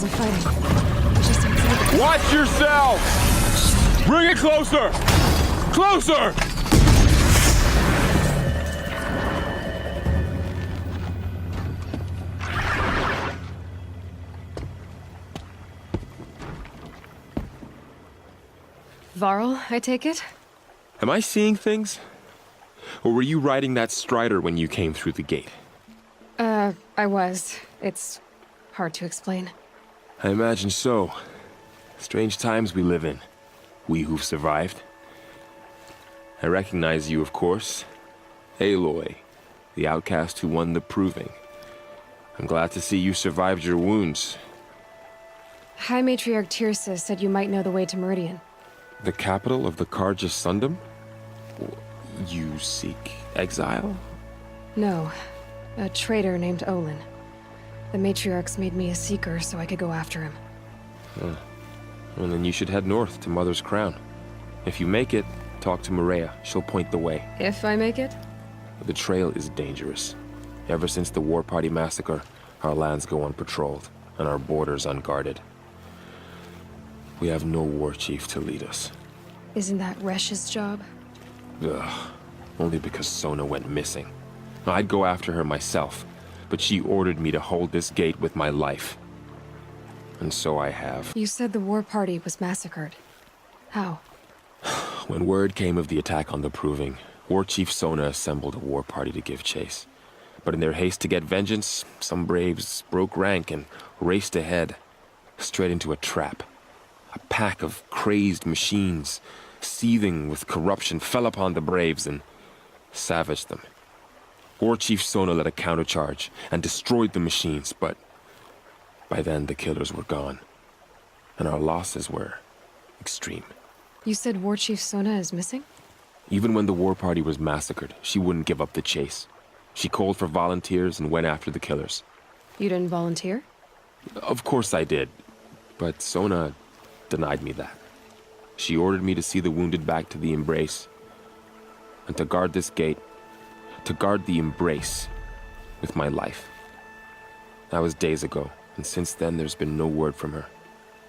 sounds of fighting. Just outside the... Watch yourself! Bring it closer! Closer! Varl, I take it? Am I seeing things? Or were you riding that strider when you came through the gate? I was. It's hard to explain. I imagine so. Strange times we live in. We who've survived. I recognize you, of course. Aloy, the outcast who won the proving. I'm glad to see you survived your wounds. High Matriarch Tirsa said you might know the way to Meridian. The capital of the Carja Sundom? You seek exile? No. A traitor named Olin. The Matriarchs made me a seeker so I could go after him. Well, then you should head north to Mother's Crown. If you make it, talk to Maria. She'll point the way. If I make it? The trail is dangerous. Ever since the War Party massacre, our lands go unpatrolled, and our borders unguarded. We have no war chief to lead us. Isn't that Resh's job? Ugh. Only because Sona went missing. I'd go after her myself, but she ordered me to hold this gate with my life. And so I have. You said the war party was massacred. How? When word came of the attack on the Proving, War Chief Sona assembled a war party to give chase. But in their haste to get vengeance, some braves broke rank and raced ahead, straight into a trap. A pack of crazed machines, seething with corruption, fell upon the braves and savaged them. War Chief Sona led a countercharge and destroyed the machines, but by then the killers were gone, and our losses were extreme. You said War Chief Sona is missing? Even when the war party was massacred, she wouldn't give up the chase. She called for volunteers and went after the killers. You didn't volunteer? Of course I did, but Sona denied me that. She ordered me to see the wounded back to the Embrace, and to guard this gate, to guard the Embrace with my life. That was days ago, and since then there's been no word from her.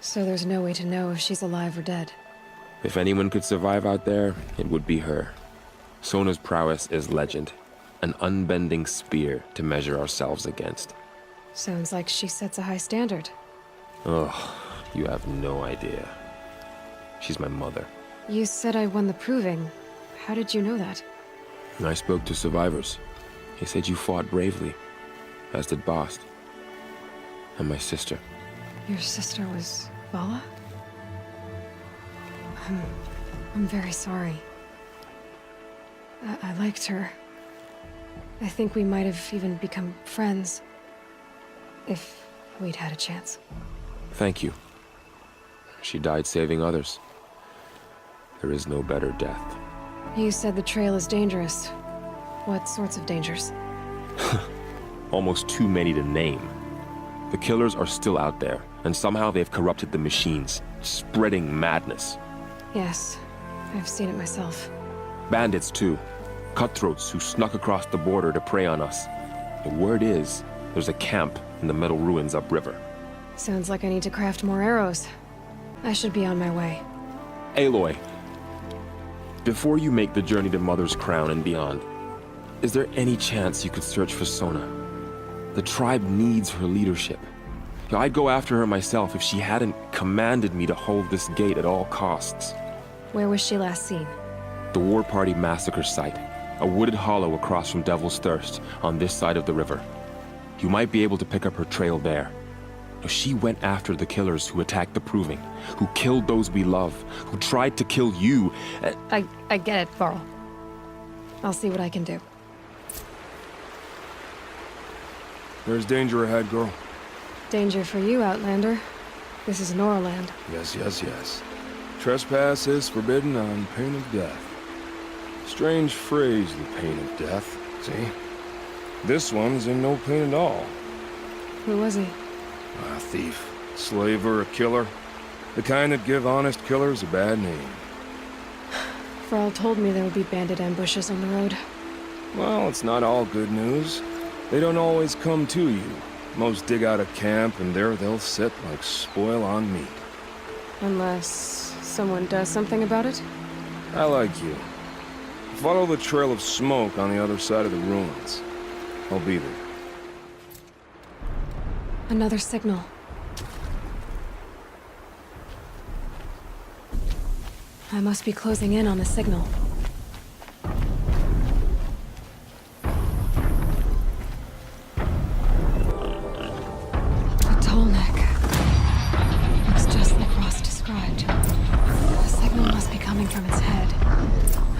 So there's no way to know if she's alive or dead. If anyone could survive out there, it would be her. Sona's prowess is legend, an unbending spear to measure ourselves against. Sounds like she sets a high standard. Ugh, you have no idea. She's my mother. You said I won the Proving. How did you know that? I spoke to survivors. They said you fought bravely, as did Bast. And my sister. Your sister was Vala? I'm very sorry. I liked her. I think we might have even become friends. If we'd had a chance. Thank you. She died saving others. There is no better death. You said the trail is dangerous. What sorts of dangers? Almost too many to name. The killers are still out there, and somehow they've corrupted the machines, spreading madness. Yes, I've seen it myself. Bandits, too. Cutthroats who snuck across the border to prey on us. The word is, there's a camp in the metal ruins upriver. Sounds like I need to craft more arrows. I should be on my way. Aloy, before you make the journey to Mother's Crown and beyond, is there any chance you could search for Sona? The tribe needs her leadership. I'd go after her myself if she hadn't commanded me to hold this gate at all costs. Where was she last seen? The War Party massacre site. A wooded hollow across from Devil's Thirst, on this side of the river. You might be able to pick up her trail there. She went after the killers who attacked the Proving, who killed those we love, who tried to kill you. I get it, Varl. I'll see what I can do. There's danger ahead, girl. Danger for you, Outlander. This is Nora land. Yes. Trespass is forbidden on pain of death. Strange phrase, the pain of death, see? This one's in no pain at all. Who was he? A thief, slaver, a killer. The kind that give honest killers a bad name. Varl told me there would be bandit ambushes on the road. Well, it's not all good news. They don't always come to you. Most dig out of camp, and there they'll sit like spoil on meat. Unless someone does something about it? I like you. Follow the trail of smoke on the other side of the ruins. I'll be there. Another signal. I must be closing in on the signal. A tall neck. Looks just like Ross described. The signal must be coming from its head.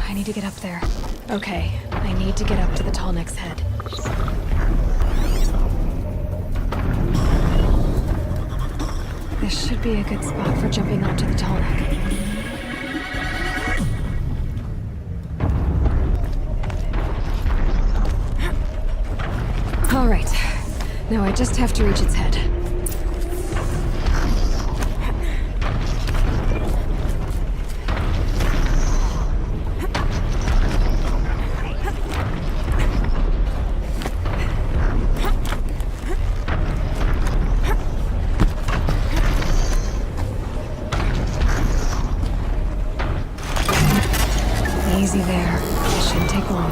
I need to get up there. Okay, I need to get up to the tall neck's head. This should be a good spot for jumping onto the tall neck. All right. Now I just have to reach its head. Easy there. It shouldn't take long.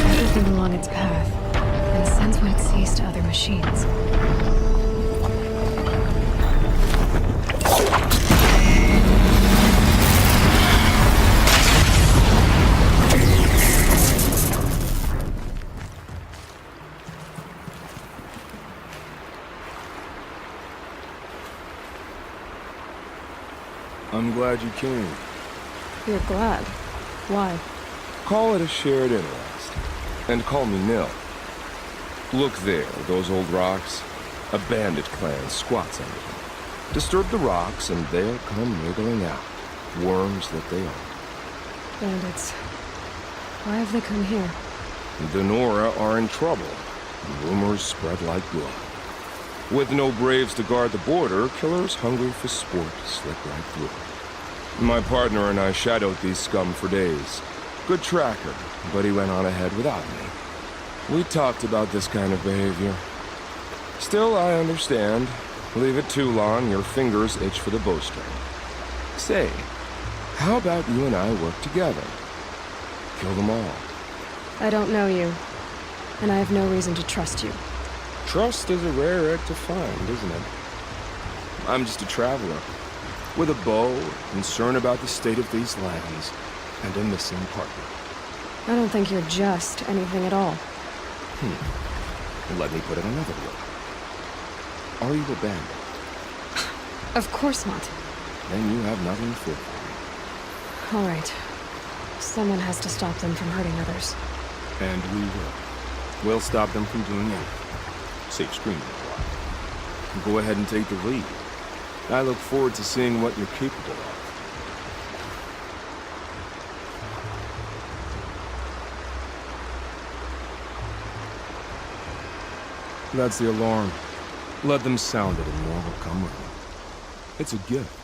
Everything along its path and sends what it sees to other machines. I'm glad you came. You're glad. Why? Call it a shared interest. And call me Nil. Look there, those old rocks. A bandit clan squats under them. Disturb the rocks and they'll come wriggling out. Worms that they are. Bandits. Why have they come here? The Nora are in trouble. Rumors spread like blood. With no braves to guard the border, killers hungry for sport slip right through. My partner and I shadowed these scum for days. Good tracker, but he went on ahead without me. We talked about this kind of behavior. Still, I understand. Leave it too long, your fingers itch for the bowstring. Say, how about you and I work together? Kill them all. I don't know you, and I have no reason to trust you. Trust is a rare egg to find, isn't it? I'm just a traveler, with a bow, concerned about the state of these lands, and a missing partner. I don't think you're just anything at all. Let me put it another way. Are you a bandit? Of course not. Then you have nothing to fear for All right. Someone has to stop them from hurting others. me. And we will. We'll stop them from doing anything. Safe screaming a while. Go ahead and take the lead. I look forward to seeing what you're capable of. That's the alarm. Let them sound it and more will come running. It's a gift.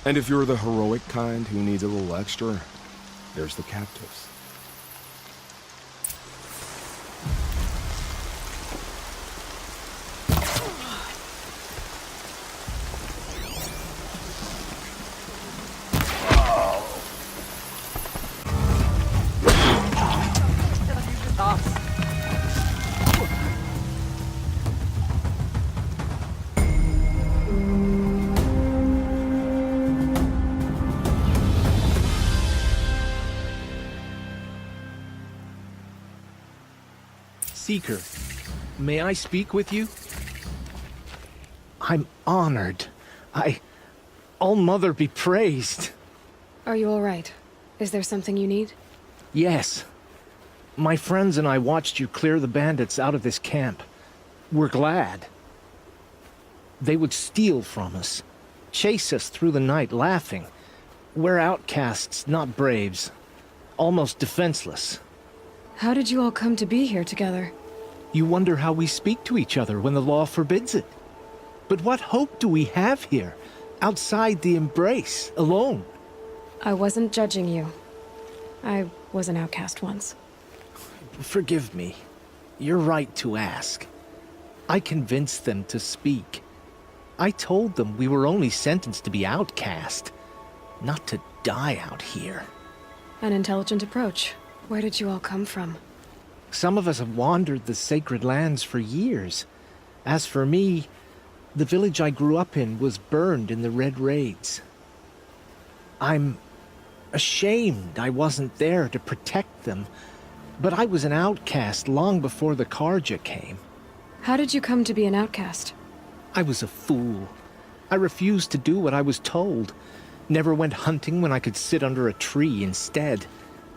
And if you're the heroic kind who needs a little extra, there's the captives. Seeker, may I speak with you? I'm honored. All-Mother be praised. Are you all right? Is there something you need? Yes. My friends and I watched you clear the bandits out of this camp. We're glad. They would steal from us, chase us through the night laughing. We're outcasts, not braves. Almost defenseless. How did you all come to be here together? You wonder how we speak to each other when the law forbids it. But what hope do we have here, outside the embrace, alone? I wasn't judging you. I was an outcast once. Forgive me. You're right to ask. I convinced them to speak. I told them we were only sentenced to be outcast, not to die out here. An intelligent approach. Where did you all come from? Some of us have wandered the sacred lands for years. As for me, the village I grew up in was burned in the Red Raids. I'm ashamed I wasn't there to protect them, but I was an outcast long before the Karja came. How did you come to be an outcast? I was a fool. I refused to do what I was told. Never went hunting when I could sit under a tree instead.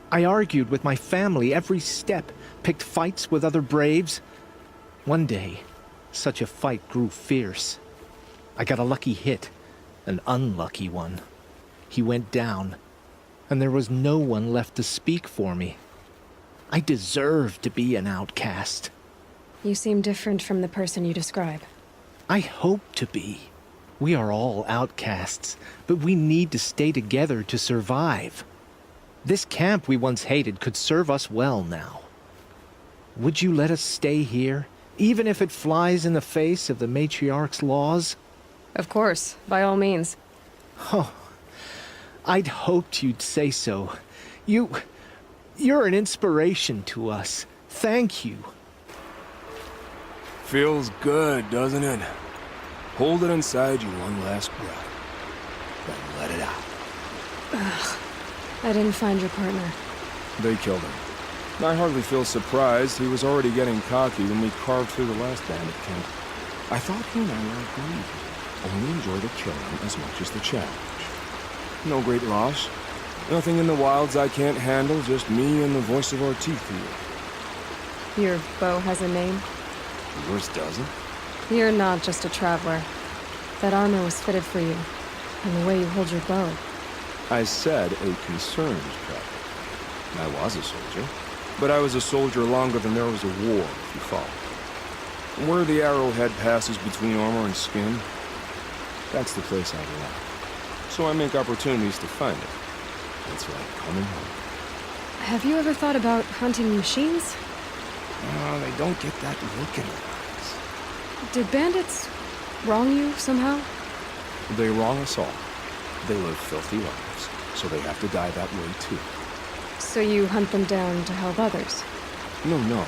I argued with my family every step, picked fights with other braves. One day, such a fight grew fierce. I got a lucky hit, an unlucky one. He went down, and there was no one left to speak for me. I deserved to be an outcast. You seem different from the person you describe. I hope to be. We are all outcasts, but we need to stay together to survive. This camp we once hated could serve us well now. Would you let us stay here, even if it flies in the face of the matriarch's laws? Of course, by all means. Oh, I'd hoped you'd say so. You're an inspiration to us. Thank you. Feels good, doesn't it? Hold it inside you one last breath. Then let it out. I didn't find your partner. They killed him. I hardly feel surprised. He was already getting cocky when we carved through the last bandit camp. I thought he and I were agreed. Only enjoy the killing as much as the challenge. No great loss. Nothing in the wilds I can't handle, just me and the voice of our teeth here. Your bow has a name? Yours doesn't? You're not just a traveler. That armor was fitted for you, and the way you hold your bow. I said a concerned traveler. I was a soldier, but I was a soldier longer than there was a war, if you follow. Where the arrowhead passes between armor and skin, that's the place I belong. So I make opportunities to find it. It's like coming home. Have you ever thought about hunting machines? Oh, they don't get that look in their eyes. Did bandits wrong you somehow? They wrong us all. They live filthy lives, so they have to die that way too. So you hunt them down to help others? No.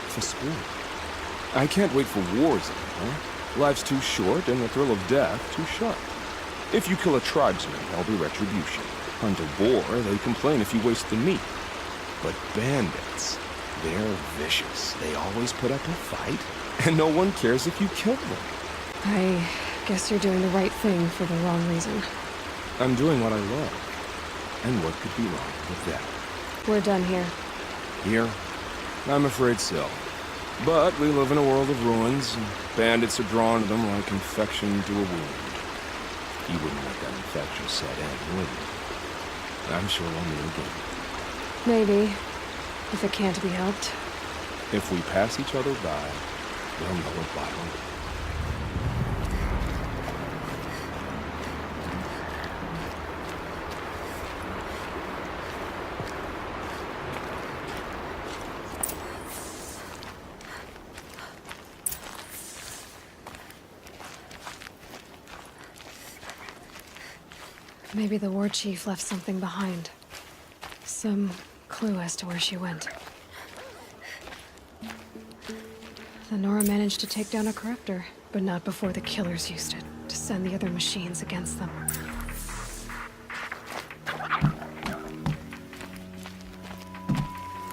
For sport. I can't wait for wars anymore. Life's too short and the thrill of death too sharp. If you kill a tribesman, there'll be retribution. Hunt a boar, they complain if you waste the meat. But bandits, they're vicious. They always put up a fight, and no one cares if you kill them. I guess you're doing the right thing for the wrong reason. I'm doing what I love. And what could be wrong with that? We're done here. Here? I'm afraid so. But we live in a world of ruins, and bandits are drawn to them like infection to a wound. You wouldn't let that infection set in, would you? I'm sure we'll meet again. Maybe, if it can't be helped. If we pass each other by, we'll know it violently. Maybe the war chief left something behind. Some clue as to where she went. The Nora managed to take down a corruptor, but not before the killers used it to send the other machines against them.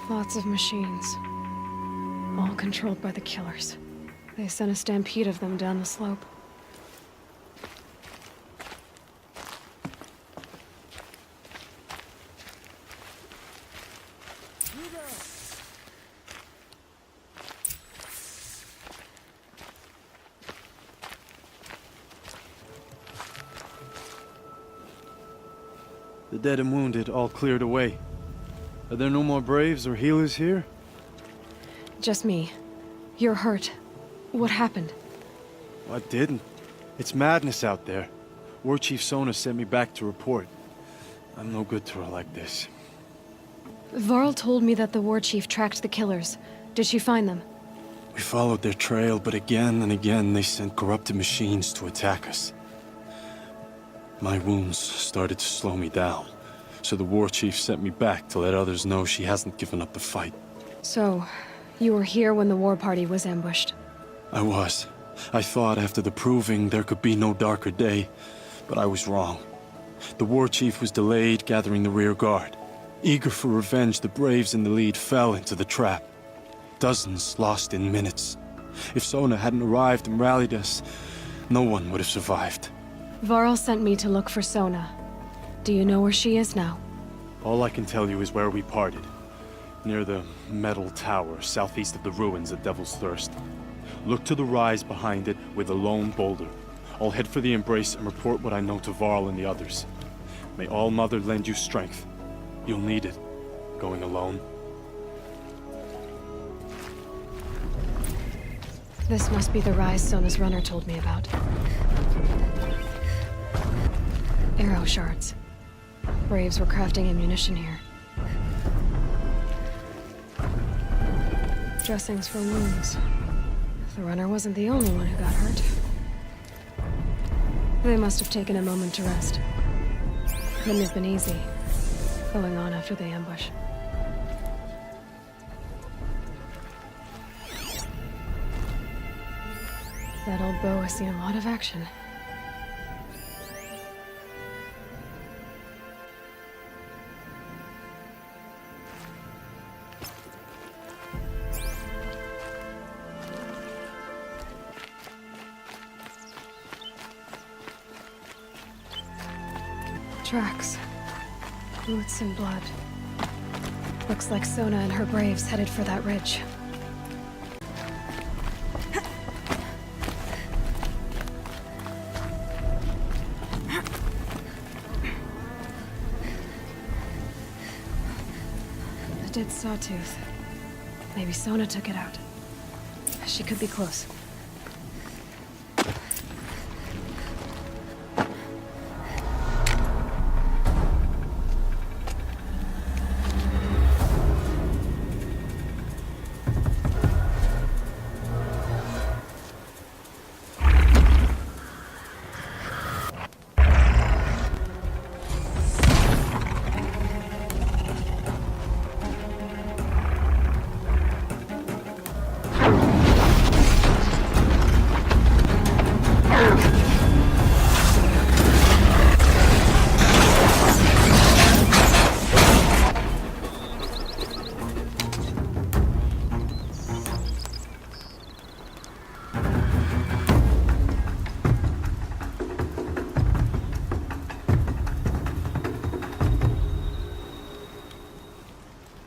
Lots of machines. All controlled by the killers. They sent a stampede of them down the slope. The dead and wounded all cleared away. Are there no more braves or healers here? Just me. You're hurt. What happened? I didn't. It's madness out there. War Chief Sona sent me back to report. I'm no good to her like this. Varl told me that the war chief tracked the killers. Did she find them? We followed their trail, but again and again they sent corrupted machines to attack us. My wounds started to slow me down, so the war chief sent me back to let others know she hasn't given up the fight. So, you were here when the war party was ambushed? I was. I thought after the proving there could be no darker day, but I was wrong. The war chief was delayed gathering the rear guard. Eager for revenge, the braves in the lead fell into the trap. Dozens lost in minutes. If Sona hadn't arrived and rallied us, no one would have survived. Varl sent me to look for Sona. Do you know where she is now? All I can tell you is where we parted. Near the metal tower, southeast of the ruins at Devil's Thirst. Look to the rise behind it with a lone boulder. I'll head for the embrace and report what I know to Varl and the others. May All Mother lend you strength. You'll need it, going alone. This must be the rise Sona's runner told me about. Arrow shards. Braves were crafting ammunition here. Dressings for wounds. The runner wasn't the only one who got hurt. They must have taken a moment to rest. Couldn't have been easy, going on after the ambush. That old bow has seen a lot of action. Tracks. Boots and blood. Looks like Sona and her braves headed for that ridge. A dead sawtooth. Maybe Sona took it out. She could be close.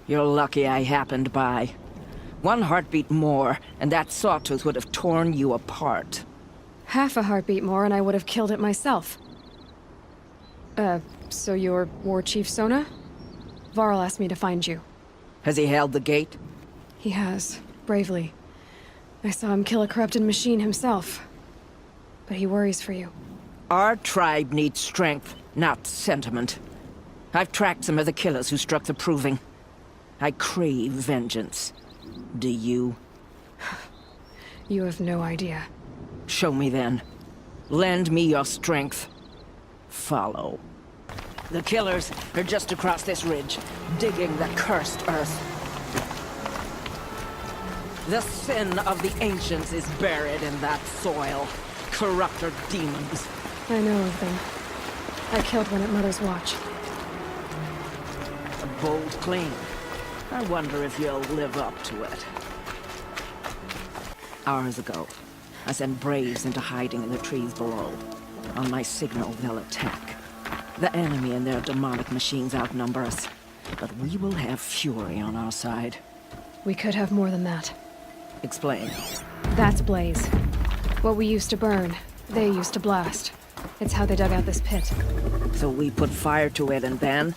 You're lucky I happened by. One heartbeat more, and that sawtooth would have torn you apart. Half a heartbeat more and I would have killed it myself. So you're War Chief Sona? Varl asked me to find you. Has he held the gate? He has, bravely. I saw him kill a corrupted machine himself. But he worries for you. Our tribe needs strength, not sentiment. I've tracked some of the killers who struck the proving. I crave vengeance. Do you? You have no idea. Show me then. Lend me your strength. Follow. The killers are just across this ridge, digging the cursed earth. The sin of the ancients is buried in that soil. Corrupter demons. I know of them. I killed one at Mother's Watch. A bold claim. I wonder if you'll live up to it. Hours ago, I sent braves into hiding in the trees below. On my signal, they'll attack. The enemy and their demonic machines outnumber us, but we will have fury on our side. We could have more than that. Explain. That's Blaze. What we used to burn, they used to blast. It's how they dug out this pit. So we put fire to it and then?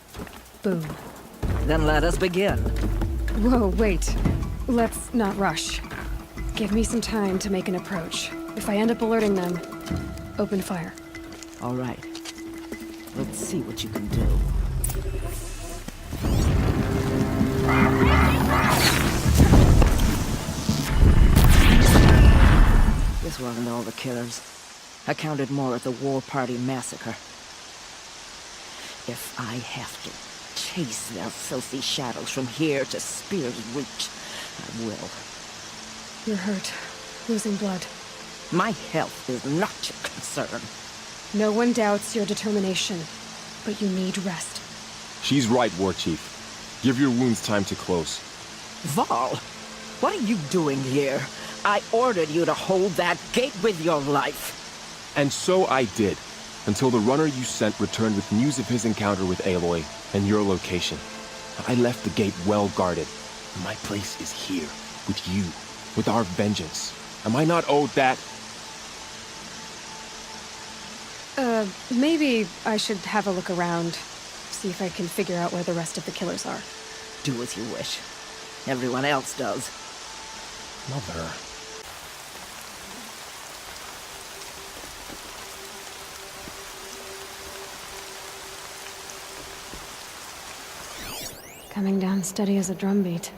Boom. Then let us begin. Whoa, wait. Let's not rush. Give me some time to make an approach. If I end up alerting them, open fire. All right. Let's see what you can do. This wasn't all the killers. I counted more at the war party massacre. If I have to chase their filthy shadows from here to Spear's Reach, I will. You're hurt. Losing blood. My health is not your concern. No one doubts your determination, but you need rest. She's right, War Chief. Give your wounds time to close. Varl, what are you doing here? I ordered you to hold that gate with your life. And so I did, until the runner you sent returned with news of his encounter with Aloy and your location. I left the gate well guarded. My place is here, with you, with our vengeance. Am I not owed that? Maybe I should have a look around. See if I can figure out where the rest of the killers are. Do as you wish. Everyone else does. Mother. Coming down steady as a drumbeat.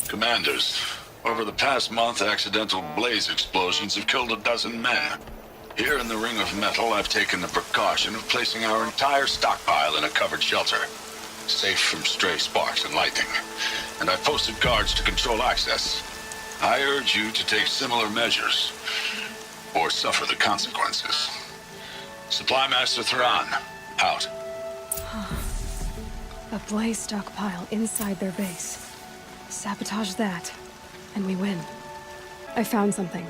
Commanders, over the past month, accidental blaze explosions have killed 12 men. Here in the Ring of Metal, I've taken the precaution of placing our entire stockpile in a covered shelter, safe from stray sparks and lightning. And I've posted guards to control access. I urge you to take similar measures, or suffer the consequences. Supply Master Thran, out. A blaze stockpile inside their base. Sabotage that, and we win. I found something.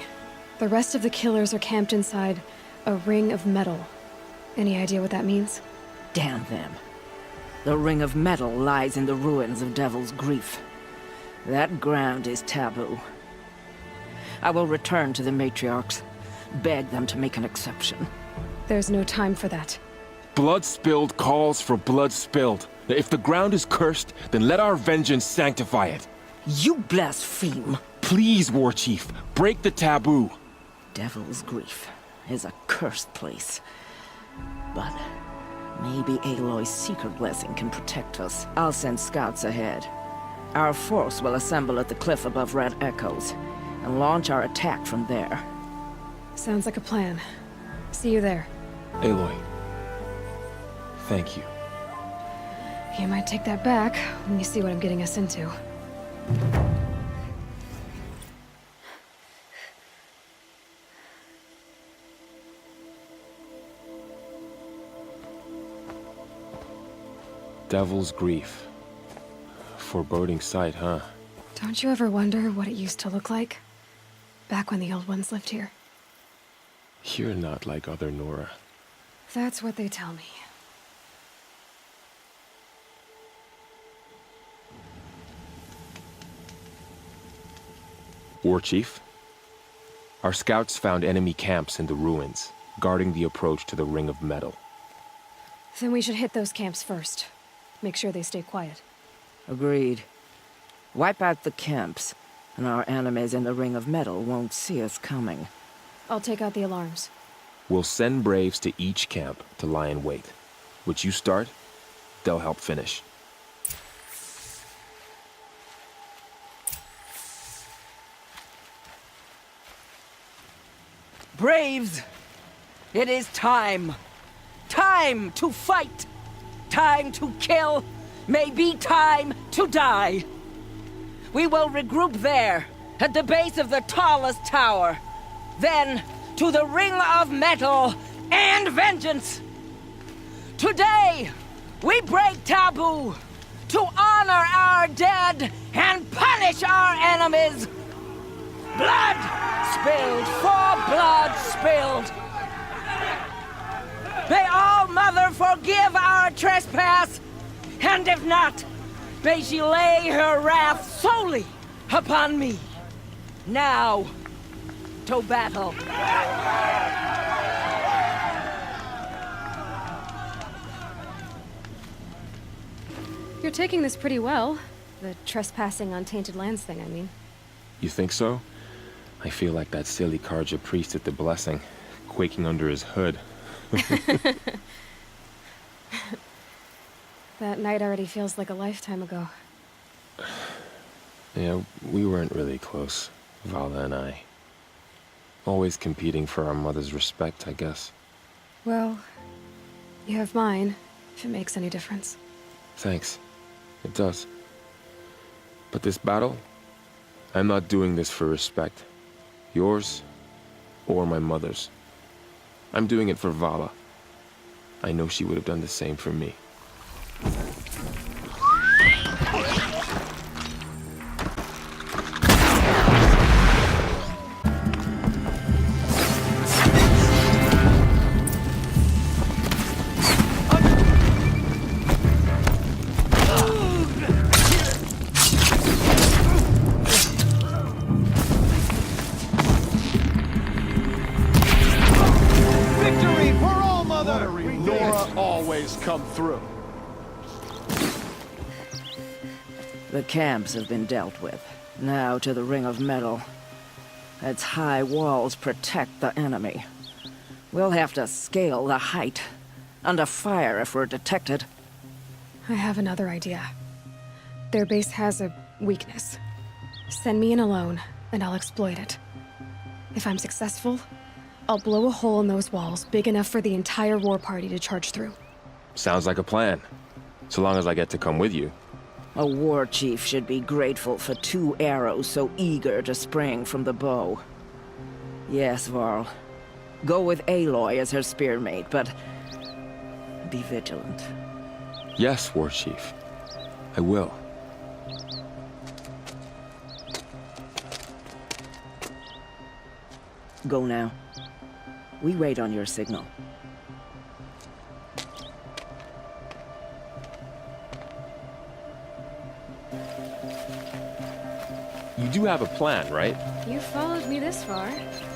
The rest of the killers are camped inside a ring of metal. Any idea what that means? Damn them. The Ring of Metal lies in the ruins of Devil's Grief. That ground is taboo. I will return to the matriarchs, beg them to make an exception. There's no time for that. Blood spilled calls for blood spilled. If the ground is cursed, then let our vengeance sanctify it. You blaspheme! Please, War Chief, break the taboo. Devil's Grief is a cursed place. But maybe Aloy's secret blessing can protect us. I'll send scouts ahead. Our force will assemble at the cliff above Red Echoes, and launch our attack from there. Sounds like a plan. See you there. Aloy, thank you. You might take that back when you see what I'm getting us into. Devil's Grief. Foreboding sight, huh? Don't you ever wonder what it used to look like? Back when the old ones lived here. You're not like other Nora. That's what they tell me. War Chief? Our scouts found enemy camps in the ruins, guarding the approach to the Ring of Metal. Then we should hit those camps first. Make sure they stay quiet. Agreed. Wipe out the camps, and our enemies in the Ring of Metal won't see us coming. I'll take out the alarms. We'll send Braves to each camp to lie in wait. Which you start, they'll help finish. Braves! It is time! Time to fight! Time to kill! Maybe time to die! We will regroup there, at the base of the tallest tower. Then, to the Ring of Metal and vengeance! Today, we break taboo to honor our dead and punish our enemies! Blood spilled for blood spilled! May All Mother forgive our trespass, and if not, May she lay her wrath solely upon me. Now, to battle. You're taking this pretty well. The trespassing on tainted lands thing, I mean. You think so? I feel like that silly Karja priest at the blessing, quaking under his hood. That night already feels like a lifetime ago. Yeah, we weren't really close, Vala and I. Always competing for our mother's respect, I guess. Well, you have mine, if it makes any difference. Thanks. It does. But this battle, I'm not doing this for respect. Yours, or my mother's. I'm doing it for Vala. I know she would have done the same for me. Victory for All Mother! Nora always come through. The camps have been dealt with. Now to the Ring of Metal. Its high walls protect the enemy. We'll have to scale the height. Under fire if we're detected. I have another idea. Their base has a weakness. Send me in alone, and I'll exploit it. If I'm successful, I'll blow a hole in those walls big enough for the entire war party to charge through. Sounds like a plan. So long as I get to come with you. A war chief should be grateful for 2 arrows so eager to spring from the bow. Yes, Varl. Go with Aloy as her spearmate, but be vigilant. Yes, War Chief. I will. Go now. We wait on your signal. You do have a plan, right? You followed me this far,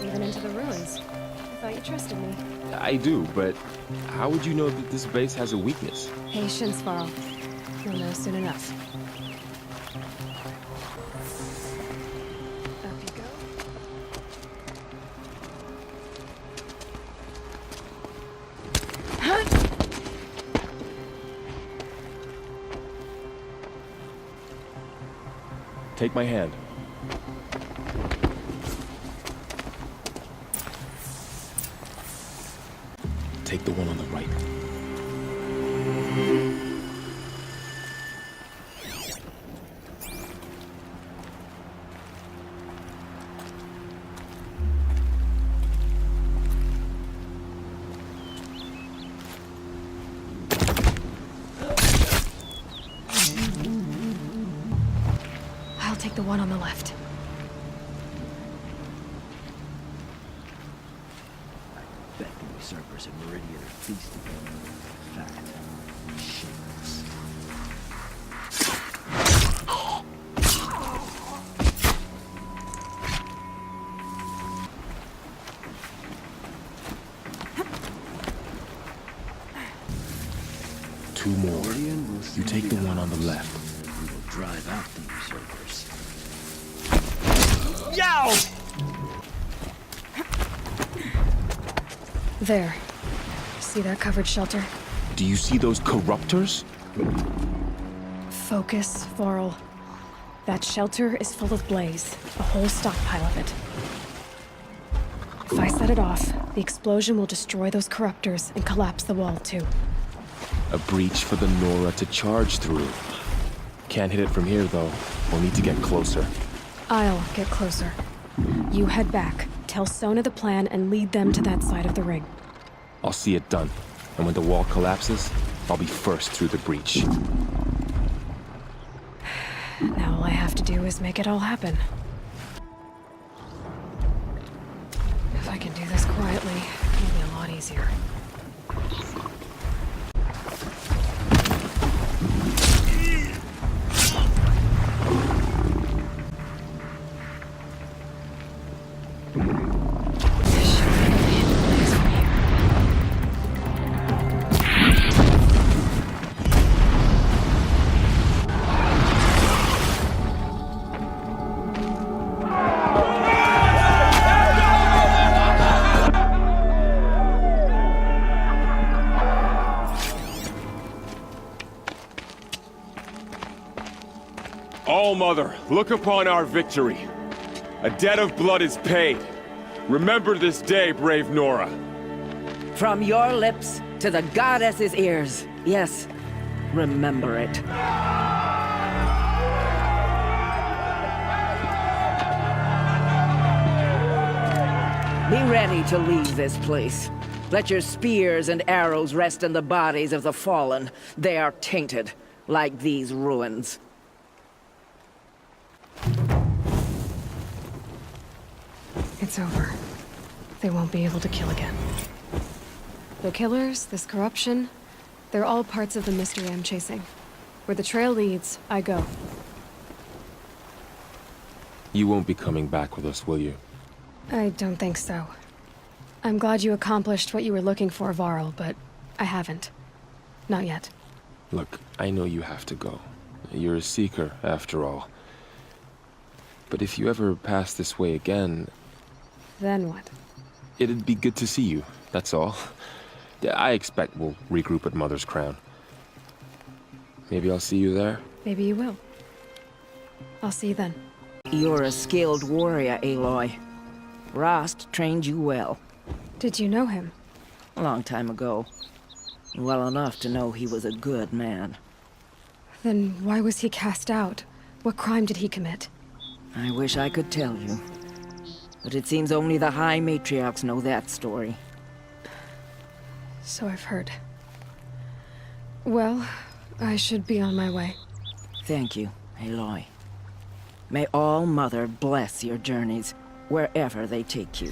even into the ruins. I thought you trusted me. I do, but how would you know that this base has a weakness? Patience, Varl. You'll know soon enough. Up you go. Take my hand. Take the one on the right. I'll take the one on the left. Bet the usurpers in Meridian are feasting on fat shapeless. Two more. Meridian will You soon take be the one on the ours. left. We will drive out the usurpers. There. See that covered shelter? Do you see those corruptors? Focus, Varl. That shelter is full of blaze, a whole stockpile of it. If I set it off, the explosion will destroy those corruptors and collapse the wall too. A breach for the Nora to charge through. Can't hit it from here, though. We'll need to get closer. I'll get closer. You head back, tell Sona the plan, and lead them to that side of the ring. I'll see it done. And when the wall collapses, I'll be first through the breach. Now all I have to do is make it all happen. If I can do this quietly, it'll be a lot easier. This should be a hidden place from here. All-Mother, look upon our victory. A debt of blood is paid. Remember this day, brave Nora. From your lips to the goddess's ears. Yes, remember it. Be ready to leave this place. Let your spears and arrows rest in the bodies of the fallen. They are tainted, like these ruins. It's over. They won't be able to kill again. The killers, this corruption, they're all parts of the mystery I'm chasing. Where the trail leads, I go. You won't be coming back with us, will you? I don't think so. I'm glad you accomplished what you were looking for, Varl, but I haven't. Not yet. Look, I know you have to go. You're a seeker, after all. But if you ever pass this way again... Then what? It'd be good to see you, that's all. I expect we'll regroup at Mother's Crown. Maybe I'll see you there? Maybe you will. I'll see you then. You're a skilled warrior, Aloy. Rost trained you well. Did you know him? A long time ago. Well enough to know he was a good man. Then why was he cast out? What crime did he commit? I wish I could tell you. But it seems only the High Matriarchs know that story. So I've heard. Well, I should be on my way. Thank you, Aloy. May All-Mother bless your journeys, wherever they take you.